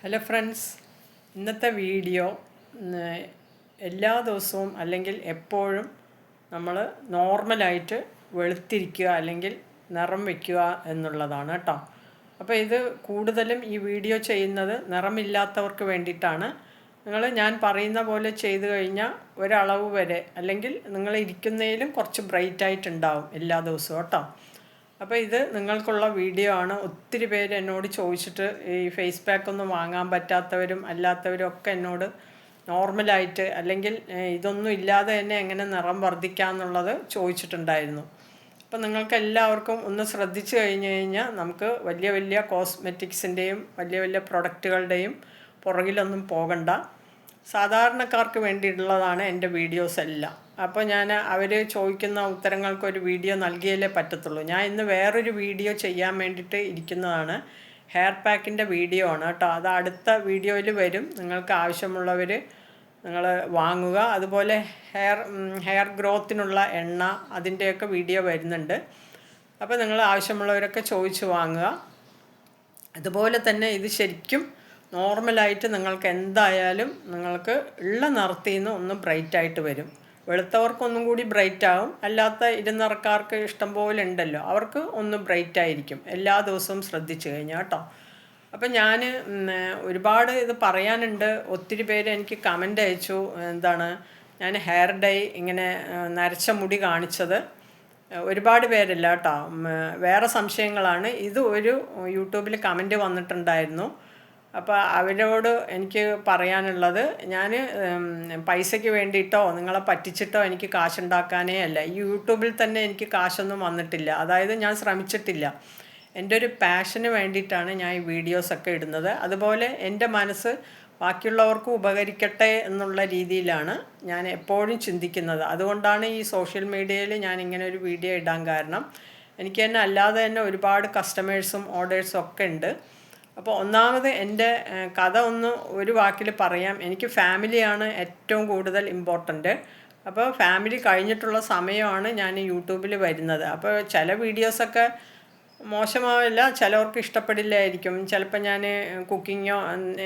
Hello friends, ഇന്നത്തെ video എല്ലാ ദിവസവും അല്ലെങ്കിൽ എപ്പോഴും നമ്മൾ നോർമലായിട്ട് വെളുത്തിരിക്കുക അല്ലെങ്കിൽ നിറം വയ്ക്കുക എന്നുള്ളതാണ് കേട്ടോ. അപ്പോൾ ഇത് കൂടുതലും ഈ വീഡിയോ ചെയ്യുന്നത് നിറമില്ലാത്തവർക്ക് വേണ്ടിയിട്ടാണ്. ഞാൻ പറയുന്ന പോലെ ചെയ്തു കഴിഞ്ഞാൽ ഒരളവ് വരെ അല്ലെങ്കിൽ നിങ്ങൾ ഇരിക്കുന്നതിലും കുറച്ച് ബ്രൈറ്റായിട്ടുണ്ടാവും എല്ലാ ദിവസവും കേട്ടോ. അപ്പോൾ ഇത് നിങ്ങൾക്കുള്ള വീഡിയോ ആണ്. ഒത്തിരി പേര് എന്നോട് ചോദിച്ചിട്ട് ഈ ഫേസ് പാക്ക് ഒന്നും വാങ്ങാൻ പറ്റാത്തവരും അല്ലാത്തവരും ഒക്കെ എന്നോട് നോർമലായിട്ട് അല്ലെങ്കിൽ ഇതൊന്നും ഇല്ലാതെ തന്നെ എങ്ങനെ നിറം വർദ്ധിക്കാമെന്നുള്ളത് ചോദിച്ചിട്ടുണ്ടായിരുന്നു. അപ്പോൾ നിങ്ങൾക്ക് എല്ലാവർക്കും ഒന്ന് ശ്രദ്ധിച്ചു കഴിഞ്ഞ് കഴിഞ്ഞാൽ നമുക്ക് വലിയ വലിയ കോസ്മെറ്റിക്സിൻ്റെയും വലിയ വലിയ പ്രൊഡക്റ്റുകളുടെയും പുറകിലൊന്നും പോകണ്ട. സാധാരണക്കാർക്ക് വേണ്ടിയിട്ടുള്ളതാണ് എൻ്റെ വീഡിയോസ് എല്ലാം. അപ്പോൾ ഞാൻ അവർ ചോദിക്കുന്ന ഉത്തരങ്ങൾക്കൊരു വീഡിയോ നൽകിയാലേ പറ്റത്തുള്ളൂ. ഞാൻ ഇന്ന് വേറൊരു വീഡിയോ ചെയ്യാൻ വേണ്ടിയിട്ട് ഇരിക്കുന്നതാണ്. ഹെയർ പാക്കിൻ്റെ വീഡിയോ ആണ് കേട്ടോ. അത് അടുത്ത വീഡിയോയിൽ വരും. നിങ്ങൾക്ക് ആവശ്യമുള്ളവർ നിങ്ങൾ വാങ്ങുക. അതുപോലെ ഹെയർ ഗ്രോത്തിനുള്ള എണ്ണ അതിൻ്റെയൊക്കെ വീഡിയോ വരുന്നുണ്ട്. അപ്പോൾ നിങ്ങൾ ആവശ്യമുള്ളവരൊക്കെ ചോദിച്ച് വാങ്ങുക. അതുപോലെ തന്നെ ഇത് ശരിക്കും നോർമലായിട്ട് നിങ്ങൾക്ക് എന്തായാലും നിങ്ങൾക്ക് ഉള്ള നിറത്തിൽ നിന്ന് ഒന്ന് ബ്രൈറ്റായിട്ട് വരും. വെളുത്തവർക്കൊന്നും കൂടി ബ്രൈറ്റ് ആവും. അല്ലാത്ത ഇരുനിറക്കാർക്ക് ഇഷ്ടംപോലെ ഉണ്ടല്ലോ, അവർക്ക് ഒന്ന് ബ്രൈറ്റ് ആയിരിക്കും എല്ലാ ദിവസവും ശ്രദ്ധിച്ചു കഴിഞ്ഞാൽ കേട്ടോ. അപ്പം ഞാൻ ഒരുപാട് ഇത് പറയാനുണ്ട്. ഒത്തിരി പേര് എനിക്ക് കമൻ്റ് അയച്ചു, ഞാൻ ഹെയർ ഡൈ ഇങ്ങനെ നരച്ച മുടി കാണിച്ചത്. ഒരുപാട് പേരല്ല കേട്ടോ, വേറെ സംശയങ്ങളാണ്. ഇത് ഒരു യൂട്യൂബിൽ കമൻറ്റ് വന്നിട്ടുണ്ടായിരുന്നു. അപ്പോൾ അവരോട് എനിക്ക് പറയാനുള്ളത്, ഞാൻ പൈസയ്ക്ക് വേണ്ടിയിട്ടോ നിങ്ങളെ പറ്റിച്ചിട്ടോ എനിക്ക് കാശുണ്ടാക്കാനേ അല്ല. ഈ യൂട്യൂബിൽ തന്നെ എനിക്ക് കാശൊന്നും വന്നിട്ടില്ല. അതായത് ഞാൻ ശ്രമിച്ചിട്ടില്ല. എൻ്റെ ഒരു പാഷന് വേണ്ടിയിട്ടാണ് ഞാൻ ഈ വീഡിയോസൊക്കെ ഇടുന്നത്. അതുപോലെ എൻ്റെ മനസ്സ് ബാക്കിയുള്ളവർക്ക് ഉപകരിക്കട്ടെ എന്നുള്ള രീതിയിലാണ് ഞാൻ എപ്പോഴും ചിന്തിക്കുന്നത്. അതുകൊണ്ടാണ് ഈ സോഷ്യൽ മീഡിയയിൽ ഞാൻ ഇങ്ങനെ ഒരു വീഡിയോ ഇടാൻ കാരണം. എനിക്ക് തന്നെ അല്ലാതെ തന്നെ ഒരുപാട് കസ്റ്റമേഴ്സും ഓർഡേഴ്സും ഒക്കെ ഉണ്ട്. അപ്പോൾ ഒന്നാമത് എൻ്റെ കഥ ഒന്ന് ഒരു വാക്കിൽ പറയാം. എനിക്ക് ഫാമിലിയാണ് ഏറ്റവും കൂടുതൽ ഇമ്പോർട്ടൻ്റ്. അപ്പോൾ ഫാമിലി കഴിഞ്ഞിട്ടുള്ള സമയമാണ് ഞാൻ യൂട്യൂബിൽ വരുന്നത്. അപ്പോൾ ചില വീഡിയോസൊക്കെ മോശമാവില്ല, ചിലവർക്ക് ഇഷ്ടപ്പെടില്ലായിരിക്കും. ചിലപ്പോൾ ഞാൻ കുക്കിങ്ങോ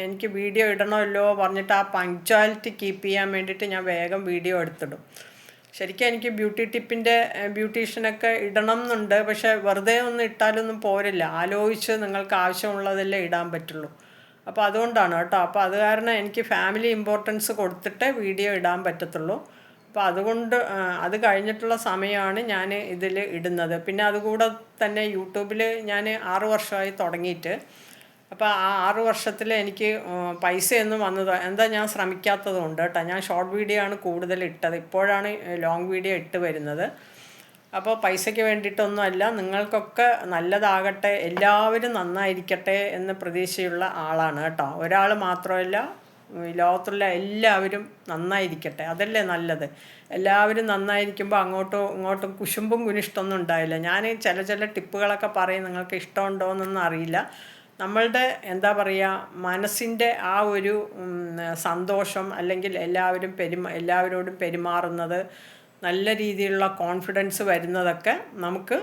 എനിക്ക് വീഡിയോ ഇടണമല്ലോ പറഞ്ഞിട്ട് ആ പങ്ക്ച്വാലിറ്റി കീപ്പ് ചെയ്യാൻ വേണ്ടിയിട്ട് ഞാൻ വേഗം വീഡിയോ എടുത്തിടും. ശരിക്കും എനിക്ക് ബ്യൂട്ടീഷ്യനൊക്കെ ഇടണം എന്നുണ്ട്. പക്ഷേ വെറുതെ ഒന്നും ഇട്ടാലൊന്നും പോരില്ല. ആലോചിച്ച് നിങ്ങൾക്ക് ആവശ്യമുള്ളതെല്ലാം ഇടാൻ പറ്റുള്ളൂ. അപ്പോൾ അതുകൊണ്ടാണ് കേട്ടോ. അപ്പോൾ അത് കാരണം എനിക്ക് ഫാമിലി ഇമ്പോർട്ടൻസ് കൊടുത്തിട്ടേ വീഡിയോ ഇടാൻ പറ്റത്തുള്ളൂ. അപ്പോൾ അതുകൊണ്ട് അത് കഴിഞ്ഞിട്ടുള്ള സമയമാണ് ഞാൻ ഇതിൽ ഇടുന്നത്. പിന്നെ അതുകൂടെ തന്നെ യൂട്യൂബിൽ ഞാൻ 6 വർഷമായി തുടങ്ങിയിട്ട്. അപ്പോൾ ആ 6 വർഷത്തിൽ എനിക്ക് പൈസയൊന്നും വന്നത് ഞാൻ ശ്രമിക്കാത്തത് കൊണ്ട് കേട്ടോ. ഞാൻ ഷോർട്ട് വീഡിയോ ആണ് കൂടുതൽ ഇട്ടത്. ഇപ്പോഴാണ് ലോങ് വീഡിയോ ഇട്ട് വരുന്നത്. അപ്പോൾ പൈസയ്ക്ക് വേണ്ടിയിട്ടൊന്നുമല്ല, നിങ്ങൾക്കൊക്കെ നല്ലതാകട്ടെ, എല്ലാവരും നന്നായിരിക്കട്ടെ എന്ന് പ്രതീക്ഷയുള്ള ആളാണ് കേട്ടോ. ഒരാൾ മാത്രമല്ല, ലോകത്തുള്ള എല്ലാവരും നന്നായിരിക്കട്ടെ, അതല്ലേ നല്ലത്. എല്ലാവരും നന്നായിരിക്കുമ്പോൾ അങ്ങോട്ടും ഇങ്ങോട്ടും കുശുമ്പും കുനിഷ്ടമൊന്നും ഉണ്ടാവില്ല. ഞാൻ ചില ടിപ്പുകളൊക്കെ പറയും, നിങ്ങൾക്ക് ഇഷ്ടമുണ്ടോ എന്നൊന്നും അറിയില്ല. നമ്മളുടെ മനസ്സിൻ്റെ ആ ഒരു സന്തോഷം, അല്ലെങ്കിൽ എല്ലാവരോടും പെരുമാറുന്നത്, നല്ല രീതിയിലുള്ള കോൺഫിഡൻസ് വരുന്നതൊക്കെ നമുക്ക്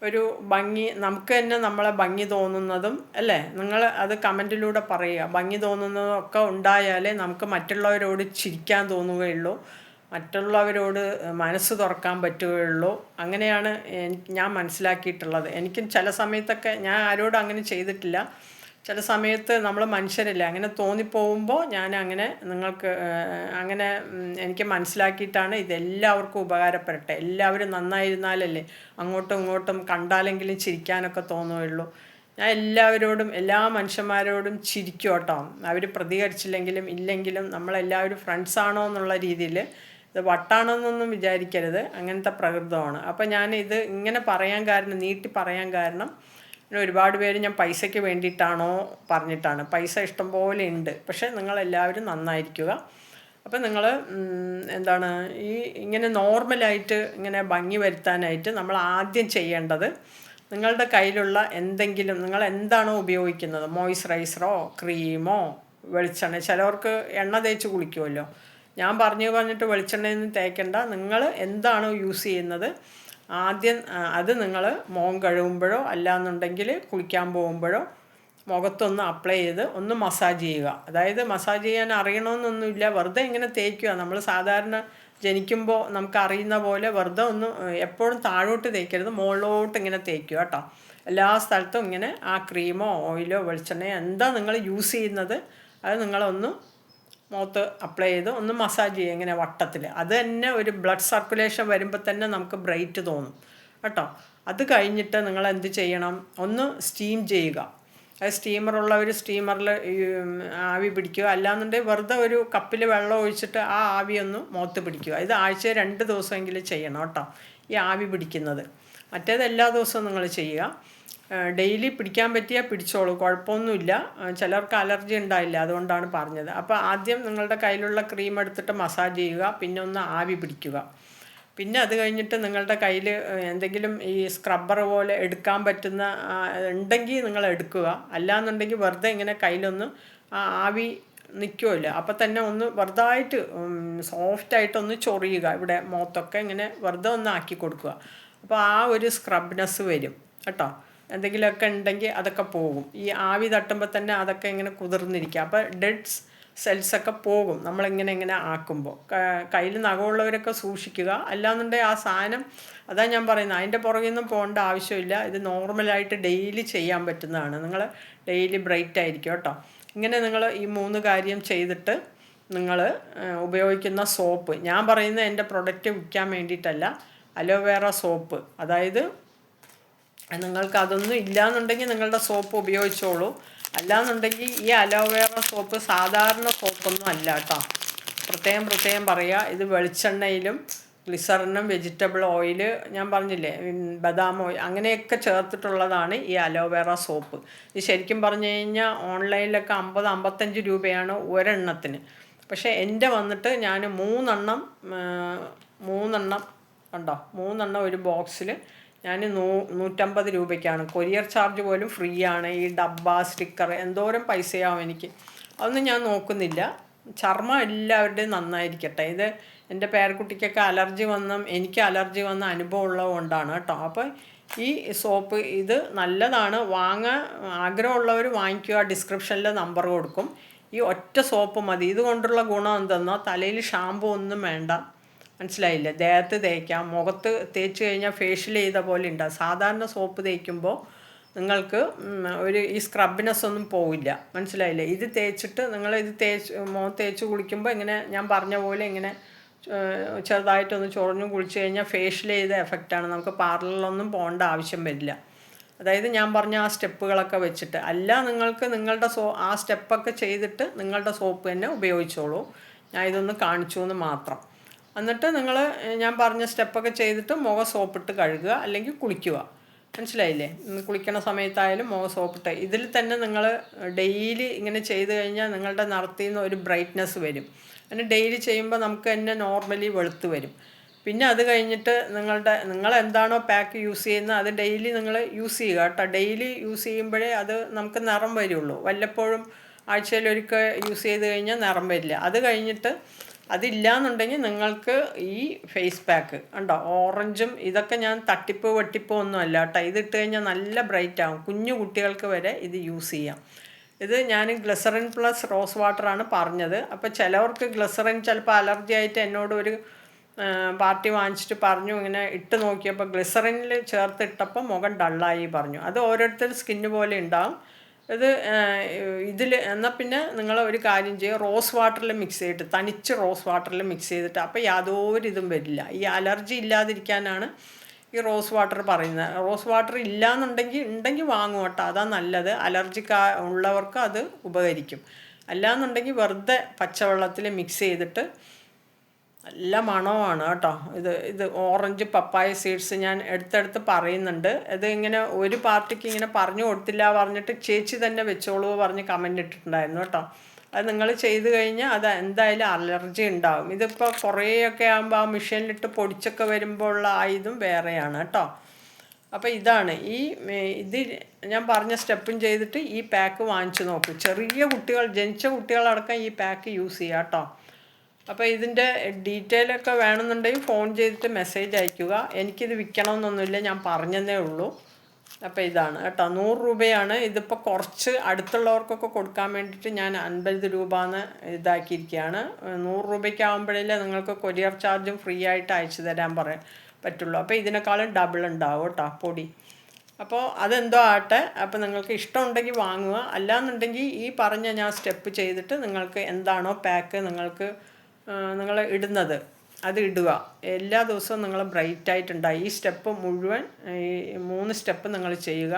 ഒരു ഭംഗി, നമുക്ക് തന്നെ നമ്മളെ ഭംഗി തോന്നുന്നതും അല്ലേ. നിങ്ങൾ അത് കമൻറ്റിലൂടെ പറയുക. ഭംഗി തോന്നുന്നതും ഒക്കെ ഉണ്ടായാലേ നമുക്ക് മറ്റുള്ളവരോട് ചിരിക്കാൻ തോന്നുകയുള്ളൂ, മറ്റുള്ളവരോട് മനസ്സ് തുറക്കാൻ പറ്റുകയുള്ളൂ. അങ്ങനെയാണ് ഞാൻ മനസ്സിലാക്കിയിട്ടുള്ളത്. എനിക്കും ചില സമയത്തൊക്കെ, ഞാൻ ആരോടും അങ്ങനെ ചെയ്തിട്ടില്ല, ചില സമയത്ത് നമ്മൾ മനുഷ്യരല്ലേ, അങ്ങനെ തോന്നിപ്പോകുമ്പോൾ ഞാൻ അങ്ങനെ എനിക്ക് മനസ്സിലാക്കിയിട്ടാണ് ഇതെല്ലാവർക്കും ഉപകാരപ്പെടട്ടെ, എല്ലാവരും നന്നായിരുന്നാലല്ലേ അങ്ങോട്ടും ഇങ്ങോട്ടും കണ്ടാലെങ്കിലും ചിരിക്കാനൊക്കെ തോന്നുകയുള്ളൂ. ഞാൻ എല്ലാവരോടും, എല്ലാ മനുഷ്യന്മാരോടും ചിരിക്കും കേട്ടോ. അവർ പ്രതികരിച്ചില്ലെങ്കിലും ഇല്ലെങ്കിലും നമ്മളെല്ലാവരും ഫ്രണ്ട്സാണോ എന്നുള്ള രീതിയിൽ. ഇത് വട്ടാണെന്നൊന്നും വിചാരിക്കരുത്, അങ്ങനത്തെ പ്രകൃതമാണ്. അപ്പോൾ ഞാൻ ഇത് ഇങ്ങനെ നീട്ടി പറയാൻ കാരണം, ഒരുപാട് പേര് ഞാൻ പൈസയ്ക്ക് വേണ്ടിയിട്ടാണോ പറഞ്ഞിട്ടാണ്. പൈസ ഇഷ്ടം പോലെ ഉണ്ട്, പക്ഷേ നിങ്ങളെല്ലാവരും നന്നായിരിക്കുക. അപ്പം നിങ്ങൾ ഇങ്ങനെ നോർമലായിട്ട് ഇങ്ങനെ ഭംഗി വരുത്താനായിട്ട് നമ്മൾ ആദ്യം ചെയ്യേണ്ടത്, നിങ്ങളുടെ കയ്യിലുള്ള എന്തെങ്കിലും, നിങ്ങൾ എന്താണോ ഉപയോഗിക്കുന്നത്, മോയ്സ്ചറൈസറോ ക്രീമോ വെളിച്ചെണ്ണ, ചിലവർക്ക് എണ്ണ തേച്ച് കുളിക്കുമല്ലോ. ഞാൻ പറഞ്ഞിട്ട് വെളിച്ചെണ്ണയൊന്നും തേക്കണ്ട. നിങ്ങൾ എന്താണോ യൂസ് ചെയ്യുന്നത് ആദ്യം അത് നിങ്ങൾ മുഖം കഴുകുമ്പോഴോ അല്ലാന്നുണ്ടെങ്കിൽ കുളിക്കാൻ പോകുമ്പോഴോ മുഖത്തൊന്ന് അപ്ലൈ ചെയ്ത് ഒന്ന് മസാജ് ചെയ്യുക. അതായത് മസാജ് ചെയ്യാൻ അറിയണമെന്നൊന്നുമില്ല, വെറുതെ ഇങ്ങനെ തേക്കുക. നമ്മൾ സാധാരണ ജനിക്കുമ്പോൾ നമുക്ക് അറിയുന്ന പോലെ വെറുതെ ഒന്ന് എപ്പോഴും താഴോട്ട് തേക്കരുത്, മുകളിലോട്ട് ഇങ്ങനെ തേക്കുക കേട്ടോ. എല്ലാ സ്ഥലത്തും ഇങ്ങനെ ആ ക്രീമോ ഓയിലോ വെളിച്ചെണ്ണയോ എന്താ നിങ്ങൾ യൂസ് ചെയ്യുന്നത് അത് നിങ്ങളൊന്ന് മുഖത്ത് അപ്ലൈ ചെയ്ത് ഒന്ന് മസാജ് ചെയ്യുക ഇങ്ങനെ വട്ടത്തിൽ. അത് തന്നെ ഒരു ബ്ലഡ് സർക്കുലേഷൻ വരുമ്പോൾ തന്നെ നമുക്ക് ബ്രൈറ്റ് തോന്നും കേട്ടോ. അത് കഴിഞ്ഞിട്ട് നിങ്ങൾ എന്ത് ചെയ്യണം, ഒന്ന് സ്റ്റീം ചെയ്യുക. അത് സ്റ്റീമറുള്ളവർ സ്റ്റീമറിൽ ആവി പിടിക്കുക, അല്ലാന്നുണ്ടെങ്കിൽ വെറുതെ ഒരു കപ്പിൽ വെള്ളം ഒഴിച്ചിട്ട് ആ ആവി ഒന്ന് മുഖത്ത് പിടിക്കുക. ഇത് ആഴ്ചയിൽ 2 ദിവസമെങ്കിലും ചെയ്യണം കേട്ടോ, ഈ ആവി പിടിക്കുന്നത്. മറ്റേത് എല്ലാ ദിവസവും നിങ്ങൾ ചെയ്യുക. ഡെയിലി പിടിക്കാൻ പറ്റിയാൽ പിടിച്ചോളൂ, കുഴപ്പമൊന്നുമില്ല. ചിലർക്ക് അലർജി ഉണ്ടായില്ല, അതുകൊണ്ടാണ് പറഞ്ഞത്. അപ്പോൾ ആദ്യം നിങ്ങളുടെ കയ്യിലുള്ള ക്രീം എടുത്തിട്ട് മസാജ് ചെയ്യുക, പിന്നെ ഒന്ന് ആവി പിടിക്കുക. പിന്നെ അത് കഴിഞ്ഞിട്ട് നിങ്ങളുടെ കയ്യിൽ എന്തെങ്കിലും ഈ സ്ക്രബ്ബർ പോലെ എടുക്കാൻ പറ്റുന്ന ഉണ്ടെങ്കിൽ നിങ്ങൾ എടുക്കുക. അല്ലാന്നുണ്ടെങ്കിൽ വെറുതെ ഇങ്ങനെ കയ്യിലൊന്ന് ആ ആവി നിൽക്കുമല്ലോ, അപ്പം തന്നെ ഒന്ന് വെറുതായിട്ട് സോഫ്റ്റായിട്ടൊന്ന് ചൊറിയുക. ഇവിടെ മുഖത്തൊക്കെ ഇങ്ങനെ വെറുതെ ഒന്ന് ആക്കി കൊടുക്കുക. അപ്പോൾ ആ ഒരു സ്ക്രബ്നെസ് വരും കേട്ടോ. എന്തെങ്കിലുമൊക്കെ ഉണ്ടെങ്കിൽ അതൊക്കെ പോകും. ഈ ആവി തട്ടുമ്പോൾ തന്നെ അതൊക്കെ ഇങ്ങനെ കുതിർന്നിരിക്കുക. അപ്പോൾ ഡെഡ് സെൽസൊക്കെ പോകും നമ്മളിങ്ങനെ ആക്കുമ്പോൾ. കയ്യിൽ നഖമുള്ളവരൊക്കെ സൂക്ഷിക്കുക. അല്ലാന്നുണ്ടെങ്കിൽ ആ സാധനം, അതാണ് ഞാൻ പറയുന്നത്, അതിൻ്റെ പുറകിൽ നിന്നും പോകേണ്ട ആവശ്യമില്ല. ഇത് നോർമലായിട്ട് ഡെയിലി ചെയ്യാൻ പറ്റുന്നതാണ്. നിങ്ങൾ ഡെയിലി ബ്രൈറ്റ് ആയിരിക്കും കേട്ടോ. ഇങ്ങനെ നിങ്ങൾ ഈ 3 കാര്യം ചെയ്തിട്ട് നിങ്ങൾ ഉപയോഗിക്കുന്ന സോപ്പ്, ഞാൻ പറയുന്നത് എൻ്റെ പ്രൊഡക്റ്റ് വിൽക്കാൻ വേണ്ടിയിട്ടല്ല, അലോവേറ സോപ്പ്. അതായത് നിങ്ങൾക്ക് അതൊന്നും ഇല്ലയെന്നുണ്ടെങ്കിൽ നിങ്ങളുടെ സോപ്പ് ഉപയോഗിച്ചോളൂ. അല്ലാന്നുണ്ടെങ്കിൽ ഈ അലോവേറ സോപ്പ് സാധാരണ സോപ്പൊന്നും അല്ല കേട്ടോ. പ്രത്യേകം പറയുക, ഇത് വെളിച്ചെണ്ണയിലും ഗ്ലിസറിനും വെജിറ്റബിൾ ഓയിൽ, ഞാൻ പറഞ്ഞില്ലേ ബദാം ഓയിൽ, അങ്ങനെയൊക്കെ ചേർത്തിട്ടുള്ളതാണ് ഈ അലോവേറ സോപ്പ്. ഇത് ശരിക്കും പറഞ്ഞു കഴിഞ്ഞാൽ ഓൺലൈനിലൊക്കെ 50-55 രൂപയാണ് ഒരെണ്ണത്തിന്. പക്ഷേ എൻ്റെ വന്നിട്ട് ഞാൻ 3 എണ്ണം കണ്ടോ, 3 എണ്ണം ഒരു ബോക്സിൽ ഞാൻ 150 രൂപയ്ക്കാണ്. കൊറിയർ ചാർജ് പോലും ഫ്രീ ആണ്. ഈ ഡബ്ബ സ്റ്റിക്കർ എന്തോരം പൈസയാവും എനിക്ക്, അതൊന്നും ഞാൻ നോക്കുന്നില്ല. ചർമ്മം എല്ലാവരുടെയും നന്നായിരിക്കട്ടെ. ഇത് എൻ്റെ പേരക്കുട്ടിക്കൊക്കെ അലർജി എനിക്ക് അലർജി വന്ന അനുഭവം ഉള്ളത് കൊണ്ടാണ് കേട്ടോ. അപ്പോൾ ഈ സോപ്പ് ഇത് നല്ലതാണ്, വാങ്ങാൻ ആഗ്രഹമുള്ളവർ വാങ്ങിക്കുക. ഡിസ്ക്രിപ്ഷനിൽ നമ്പർ കൊടുക്കും. ഈ ഒറ്റ സോപ്പ് മതി. ഇതുകൊണ്ടുള്ള ഗുണം എന്തെന്നോ, തലയിൽ ഷാമ്പു ഒന്നും വേണ്ട, മനസ്സിലായില്ലേ? ദേഹത്ത് തേക്കാം, മുഖത്ത് തേച്ച് കഴിഞ്ഞാൽ ഫേഷ്യൽ ചെയ്ത പോലെ ഉണ്ടാകും. സാധാരണ സോപ്പ് തേക്കുമ്പോൾ നിങ്ങൾക്ക് ഈ സ്ക്രബിനെസ് ഒന്നും പോവില്ല, മനസ്സിലായില്ലേ? ഇത് തേച്ചിട്ട് ഇത് മുഖത്ത് തേച്ച് കുളിക്കുമ്പോൾ ഇങ്ങനെ ഞാൻ പറഞ്ഞ പോലെ ഇങ്ങനെ ചെറുതായിട്ടൊന്ന് ചൊറിഞ്ഞു കുളിച്ച് കഴിഞ്ഞാൽ ഫേഷ്യൽ ചെയ്ത എഫക്റ്റാണ്. നമുക്ക് പാർലറിലൊന്നും പോകേണ്ട ആവശ്യം വരില്ല. അതായത് ഞാൻ പറഞ്ഞ ആ സ്റ്റെപ്പുകളൊക്കെ വെച്ചിട്ട് അല്ല, നിങ്ങൾക്ക് നിങ്ങളുടെ ആ സ്റ്റെപ്പൊക്കെ ചെയ്തിട്ട് നിങ്ങളുടെ സോപ്പ് തന്നെ ഉപയോഗിച്ചോളൂ. ഞാൻ ഇതൊന്ന് കാണിച്ചു എന്ന് മാത്രം. എന്നിട്ട് ഞാൻ പറഞ്ഞ സ്റ്റെപ്പൊക്കെ ചെയ്തിട്ട് മുഖം സോപ്പിട്ട് കഴുകുക, അല്ലെങ്കിൽ കുളിക്കുക, മനസ്സിലായില്ലേ? കുളിക്കണ സമയത്തായാലും മുഖം സോപ്പിട്ട്. ഇതിൽ തന്നെ നിങ്ങൾ ഡെയിലി ഇങ്ങനെ ചെയ്ത് കഴിഞ്ഞാൽ നിങ്ങളുടെ നിറത്തിൽ നിന്ന് ഒരു ബ്രൈറ്റ്നെസ് വരും. അങ്ങനെ ഡെയിലി ചെയ്യുമ്പോൾ നമുക്ക് തന്നെ നോർമലി വെളുത്ത് വരും. പിന്നെ അത് കഴിഞ്ഞിട്ട് നിങ്ങൾ എന്താണോ പാക്ക് യൂസ് ചെയ്യുന്നത് അത് ഡെയിലി നിങ്ങൾ യൂസ് ചെയ്യുക കേട്ടോ. ഡെയിലി യൂസ് ചെയ്യുമ്പോഴേ അത് നമുക്ക് നിറം വരുള്ളൂ. വല്ലപ്പോഴും ആഴ്ചയിലൊരിക്കൽ യൂസ് ചെയ്ത് കഴിഞ്ഞാൽ നിറം വരില്ല. അത് കഴിഞ്ഞിട്ട് അതില്ലാന്നുണ്ടെങ്കിൽ നിങ്ങൾക്ക് ഈ ഫേസ് പാക്ക് ഉണ്ടോ, ഓറഞ്ചും ഇതൊക്കെ ഞാൻ തട്ടിപ്പ് വെട്ടിപ്പോ ഒന്നും അല്ല കേട്ടോ. ഇതിട്ട് കഴിഞ്ഞാൽ നല്ല ബ്രൈറ്റ് ആകും. കുഞ്ഞു കുട്ടികൾക്ക് വരെ ഇത് യൂസ് ചെയ്യാം. ഇത് ഞാൻ ഗ്ലിസറിൻ പ്ലസ് റോസ് വാട്ടറാണ് പറഞ്ഞത്. അപ്പോൾ ചിലവർക്ക് ഗ്ലിസറിൻ ചിലപ്പോൾ അലർജി ആയിട്ട് എന്നോട് ഒരു പാർട്ടി വാങ്ങിച്ചിട്ട് പറഞ്ഞു, ഇങ്ങനെ ഇട്ട് നോക്കിയപ്പോൾ ഗ്ലിസറിനിൽ ചേർത്തിട്ടപ്പോൾ മുഖം ഡള്ളായി പറഞ്ഞു. അത് ഓരോരുത്തർ സ്കിന്ന് പോലെ ഉണ്ടാകും. ഇതിൽ എന്നാൽ പിന്നെ നിങ്ങൾ ഒരു കാര്യം ചെയ്യുക, റോസ് വാട്ടറിൽ മിക്സ് ചെയ്തിട്ട്, തനിച്ച് റോസ് വാട്ടറിൽ മിക്സ് ചെയ്തിട്ട്, അപ്പോൾ യാതൊരു ഇതും വരില്ല. ഈ അലർജി ഇല്ലാതിരിക്കാനാണ് ഈ റോസ് വാട്ടർ പറയുന്നത്. റോസ് വാട്ടർ ഉണ്ടെങ്കിൽ വാങ്ങും കേട്ടോ, അതാണ് നല്ലത്. അലർജി ഉള്ളവർക്ക് അത് ഉപകരിക്കും. അല്ലാന്നുണ്ടെങ്കിൽ വെറുതെ പച്ചവെള്ളത്തിൽ മിക്സ് ചെയ്തിട്ട്, നല്ല മണമാണ് കേട്ടോ. ഇത് ഓറഞ്ച് പപ്പായ സീഡ്സ് ഞാൻ എടുത്തെടുത്ത് പറയുന്നുണ്ട്. ഇത് ഇങ്ങനെ ഒരു പാർട്ടിക്ക് ഇങ്ങനെ പറഞ്ഞു കൊടുത്തില്ല പറഞ്ഞിട്ട് ചേച്ചി തന്നെ വെച്ചോളൂ പറഞ്ഞ് കമൻ്റ് ഇട്ടിട്ടുണ്ടായിരുന്നു കേട്ടോ. അത് നിങ്ങൾ ചെയ്ത് കഴിഞ്ഞാൽ അത് എന്തായാലും അലർജി ഉണ്ടാകും. ഇതിപ്പോൾ കുറേയൊക്കെ ആകുമ്പോൾ ആ മെഷീനിലിട്ട് പൊടിച്ചൊക്കെ വരുമ്പോൾ ഉള്ള ഇതും വേറെയാണ് കേട്ടോ. അപ്പോൾ ഇതാണ് ഇത് ഞാൻ പറഞ്ഞ സ്റ്റെപ്പും ചെയ്തിട്ട് ഈ പാക്ക് വാങ്ങിച്ചു നോക്കും. ചെറിയ കുട്ടികൾ, ജനിച്ച കുട്ടികളടക്കം ഈ പാക്ക് യൂസ് ചെയ്യുക കേട്ടോ. അപ്പോൾ ഇതിൻ്റെ ഡീറ്റെയിലൊക്കെ വേണമെന്നുണ്ടെങ്കിൽ ഫോൺ ചെയ്തിട്ട് മെസ്സേജ് അയയ്ക്കുക. എനിക്കിത് വിൽക്കണമെന്നൊന്നുമില്ല, ഞാൻ പറഞ്ഞതേ ഉള്ളൂ. അപ്പോൾ ഇതാണ് കേട്ടോ, 100 രൂപയാണ്. ഇതിപ്പോൾ കുറച്ച് അടുത്തുള്ളവർക്കൊക്കെ കൊടുക്കാൻ വേണ്ടിയിട്ട് ഞാൻ 50 രൂപ എന്ന് ഇതാക്കിയിരിക്കുകയാണ്. 100 രൂപയ്ക്കാകുമ്പോഴല്ലേ നിങ്ങൾക്ക് കൊറിയർ ചാർജും ഫ്രീ ആയിട്ട് അയച്ചു തരാൻ പറ്റുള്ളൂ. അപ്പോൾ ഇതിനേക്കാളും ഡബിൾ ഉണ്ടാവും കേട്ടോ പൊടി. അപ്പോൾ അതെന്തോ ആട്ടെ. അപ്പോൾ നിങ്ങൾക്ക് ഇഷ്ടമുണ്ടെങ്കിൽ വാങ്ങുക, അല്ലാന്നുണ്ടെങ്കിൽ ഈ പറഞ്ഞ ഞാൻ സ്റ്റെപ്പ് ചെയ്തിട്ട് നിങ്ങൾക്ക് എന്താണോ പാക്ക് നിങ്ങൾ ഇടുന്നത് അത് ഇടുക. എല്ലാ ദിവസവും നിങ്ങൾ ബ്രൈറ്റായിട്ടുണ്ടായി. ഈ സ്റ്റെപ്പ് മുഴുവൻ, ഈ 3 സ്റ്റെപ്പ് നിങ്ങൾ ചെയ്യുക.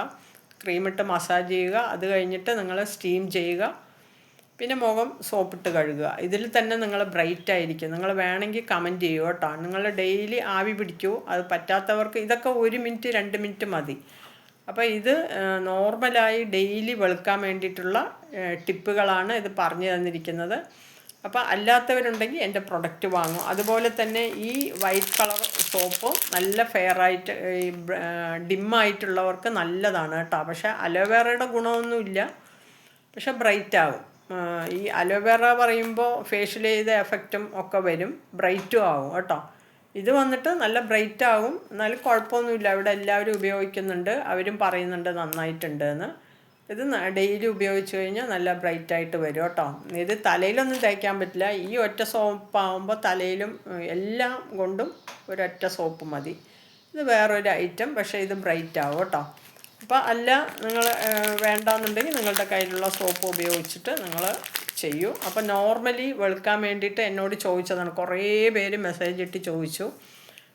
ക്രീമിട്ട് മസാജ് ചെയ്യുക, അത് കഴിഞ്ഞിട്ട് നിങ്ങൾ സ്റ്റീം ചെയ്യുക, പിന്നെ മുഖം സോപ്പിട്ട് കഴുകുക. ഇതിൽ തന്നെ നിങ്ങൾ ബ്രൈറ്റ് ആയിരിക്കും. നിങ്ങൾ വേണമെങ്കിൽ കമൻറ്റ് ചെയ്യുക കേട്ടോ. നിങ്ങൾ ഡെയിലി ആവി പിടിക്കൂ. അത് പറ്റാത്തവർക്ക് ഇതൊക്കെ 1 മിനിറ്റ് 2 മിനിറ്റ് മതി. അപ്പോൾ ഇത് നോർമലായി ഡെയിലി വെളുക്കാൻ വേണ്ടിയിട്ടുള്ള ടിപ്പുകളാണ് ഇത് പറഞ്ഞു തന്നിരിക്കുന്നത്. അപ്പോൾ അല്ലാത്തവരുണ്ടെങ്കിൽ എൻ്റെ പ്രൊഡക്റ്റ് വാങ്ങും. അതുപോലെ തന്നെ ഈ വൈറ്റ് കളർ സോപ്പ് നല്ല ഫെയറായിട്ട് ഈ ഡിമ്മായിട്ടുള്ളവർക്ക് നല്ലതാണ് കേട്ടോ. പക്ഷേ അലോവേറയുടെ ഗുണമൊന്നുമില്ല, പക്ഷെ ബ്രൈറ്റ് ആകും. ഈ അലോവേറ പറയുമ്പോൾ ഫേഷ്യൽ ചെയ്ത എഫക്റ്റും ഒക്കെ വരും, ബ്രൈറ്റും ആകും കേട്ടോ. ഇത് വന്നിട്ട് നല്ല ബ്രൈറ്റ് ആകും. എന്നാലും കുഴപ്പമൊന്നുമില്ല, ഇവിടെ എല്ലാവരും ഉപയോഗിക്കുന്നുണ്ട്, അവരും പറയുന്നുണ്ട് നന്നായിട്ടുണ്ട് എന്ന്. ഇത് ഡെയിലി ഉപയോഗിച്ച് കഴിഞ്ഞാൽ നല്ല ബ്രൈറ്റായിട്ട് വരും കേട്ടോ. ഇത് തലയിലൊന്നും തേക്കാൻ പറ്റില്ല. ഈ ഒറ്റ സോപ്പാകുമ്പോൾ തലയിലും എല്ലാം കൊണ്ടും ഒരൊറ്റ സോപ്പ് മതി. ഇത് വേറൊരു ഐറ്റം, പക്ഷേ ഇത് ബ്രൈറ്റ് ആവും കേട്ടോ. അപ്പോൾ അല്ല നിങ്ങൾ വേണ്ടാന്നുണ്ടെങ്കിൽ നിങ്ങളുടെ കയ്യിലുള്ള സോപ്പ് ഉപയോഗിച്ചിട്ട് നിങ്ങൾ ചെയ്യൂ. അപ്പോൾ നോർമലി വെളുക്കാൻ വേണ്ടിയിട്ട് എന്നോട് ചോദിച്ചതാണ്, കുറേ പേര് മെസ്സേജ് ഇട്ട് ചോദിച്ചു.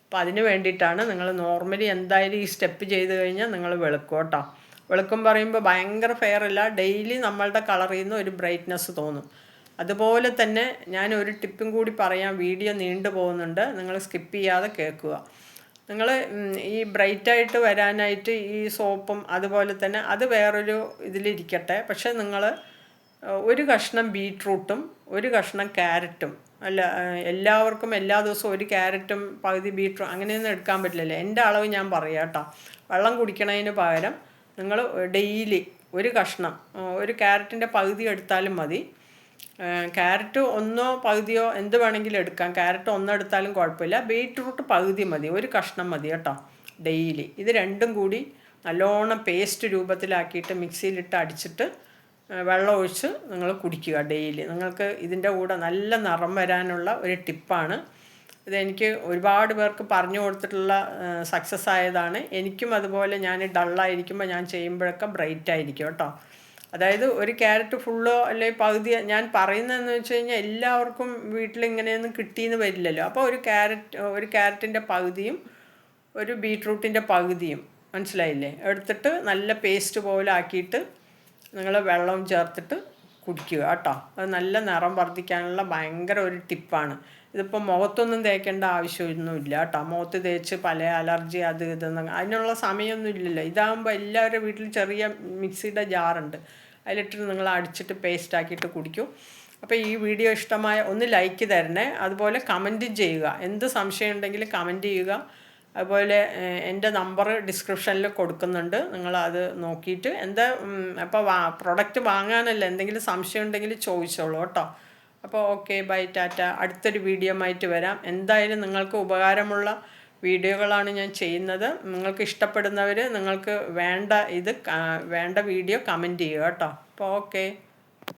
അപ്പോൾ അതിന് വേണ്ടിയിട്ടാണ്. നിങ്ങൾ നോർമലി എന്തായാലും ഈ സ്റ്റെപ്പ് ചെയ്ത് കഴിഞ്ഞാൽ നിങ്ങൾ വെളുക്കും കേട്ടോ. വെളുക്കും പറയുമ്പോൾ ഭയങ്കര ഫെയർ അല്ല, ഡെയിലി നമ്മളുടെ കളറിൽ നിന്ന് ഒരു ബ്രൈറ്റ്നെസ് തോന്നും. അതുപോലെ തന്നെ ഞാൻ ഒരു ടിപ്പും കൂടി പറയാം, വീഡിയോ നീണ്ടു പോകുന്നുണ്ട്, നിങ്ങൾ സ്കിപ്പ് ചെയ്യാതെ കേൾക്കുക. നിങ്ങൾ ഈ ബ്രൈറ്റായിട്ട് വരാനായിട്ട് ഈ സോപ്പും അതുപോലെ തന്നെ അത് വേറൊരു ഇതിലിരിക്കട്ടെ. പക്ഷേ നിങ്ങൾ ഒരു കഷ്ണം ബീട്രൂട്ടും ഒരു കഷ്ണം ക്യാരറ്റും, അല്ല എല്ലാവർക്കും എല്ലാ ദിവസവും ഒരു ക്യാരറ്റും പകുതി ബീട്രൂട്ട് അങ്ങനെയൊന്നും എടുക്കാൻ പറ്റില്ലല്ലോ. എൻ്റെ അളവ് ഞാൻ പറയാം കേട്ടോ. വെള്ളം കുടിക്കണതിന് പകരം നിങ്ങൾ ഡെയിലി ഒരു കഷ്ണം, ഒരു ക്യാരറ്റിൻ്റെ പകുതി എടുത്താലും മതി. ക്യാരറ്റ് ഒന്നോ പകുതിയോ എന്ത് വേണമെങ്കിലും എടുക്കാം. ക്യാരറ്റ് ഒന്നെടുത്താലും കുഴപ്പമില്ല. ബീട്രൂട്ട് പകുതി മതി, ഒരു കഷ്ണം മതി കേട്ടോ ഡെയിലി. ഇത് രണ്ടും കൂടി നല്ലോണം പേസ്റ്റ് രൂപത്തിലാക്കിയിട്ട് മിക്സിയിലിട്ട് അടിച്ചിട്ട് വെള്ളം ഒഴിച്ച് നിങ്ങൾ കുടിക്കുക ഡെയിലി. നിങ്ങൾക്ക് ഇതിൻ്റെ കൂടെ നല്ല നിറം വരാനുള്ള ഒരു ടിപ്പാണ്. ഇതെനിക്ക് ഒരുപാട് പേർക്ക് പറഞ്ഞു കൊടുത്തിട്ടുള്ള സക്സസ് ആയതാണ്. എനിക്കും അതുപോലെ ഞാൻ ഡള്ളായിരിക്കുമ്പോൾ ഞാൻ ചെയ്യുമ്പോഴൊക്കെ ബ്രൈറ്റ് ആയിരിക്കും കേട്ടോ. അതായത് ഒരു ക്യാരറ്റ് ഫുള്ളോ അല്ലെങ്കിൽ പകുതി, ഞാൻ പറയുന്നതെന്ന് വെച്ച് കഴിഞ്ഞാൽ എല്ലാവർക്കും വീട്ടിലിങ്ങനെയൊന്നും കിട്ടിയെന്ന് വരില്ലല്ലോ. അപ്പോൾ ഒരു ക്യാരറ്റിൻ്റെ പകുതിയും ഒരു ബീട്രൂട്ടിൻ്റെ പകുതിയും, മനസ്സിലായില്ലേ, എടുത്തിട്ട് നല്ല പേസ്റ്റ് പോലെ ആക്കിയിട്ട് നിങ്ങൾ വെള്ളം ചേർത്തിട്ട് കുടിക്കുക കേട്ടോ. അത് നല്ല നിറം വർദ്ധിക്കാനുള്ള ഭയങ്കര ഒരു ടിപ്പാണ്. ഇതിപ്പോൾ മുഖത്തൊന്നും തേക്കേണ്ട ആവശ്യമൊന്നുമില്ല കേട്ടോ. മുഖത്ത് തേച്ച് പല അലർജി അത് ഇതെന്ന് അതിനുള്ള സമയമൊന്നും ഇല്ലല്ലോ. ഇതാകുമ്പോൾ എല്ലാവരുടെ വീട്ടിൽ ചെറിയ മിക്സിയുടെ ജാറുണ്ട്, അതിലിട്ട് നിങ്ങൾ അടിച്ചിട്ട് പേസ്റ്റ് ആക്കിയിട്ട് കുടിക്കും. അപ്പോൾ ഈ വീഡിയോ ഇഷ്ടമായ ഒന്ന് ലൈക്ക് തരണേ. അതുപോലെ കമൻറ്റ് ചെയ്യുക, എന്ത് സംശയം ഉണ്ടെങ്കിലും കമൻറ്റ് ചെയ്യുക. അതുപോലെ എൻ്റെ നമ്പർ ഡിസ്ക്രിപ്ഷനിൽ കൊടുക്കുന്നുണ്ട്, നിങ്ങളത് നോക്കിയിട്ട് എന്താ അപ്പോൾ പ്രൊഡക്റ്റ് വാങ്ങാനല്ല, എന്തെങ്കിലും സംശയം ഉണ്ടെങ്കിൽ ചോദിച്ചോളൂ കേട്ടോ. അപ്പോൾ ഓക്കെ, ബൈ, ടാറ്റ. അടുത്തൊരു വീഡിയോ ആയിട്ട് വരാം. എന്തായാലും നിങ്ങൾക്ക് ഉപകാരമുള്ള വീഡിയോകളാണ് ഞാൻ ചെയ്യുന്നത്. നിങ്ങൾക്ക് ഇഷ്ടപ്പെടുന്നവർ നിങ്ങൾക്ക് വേണ്ട വീഡിയോ കമൻറ്റ് ചെയ്യുക കേട്ടോ. അപ്പോൾ ഓക്കെ.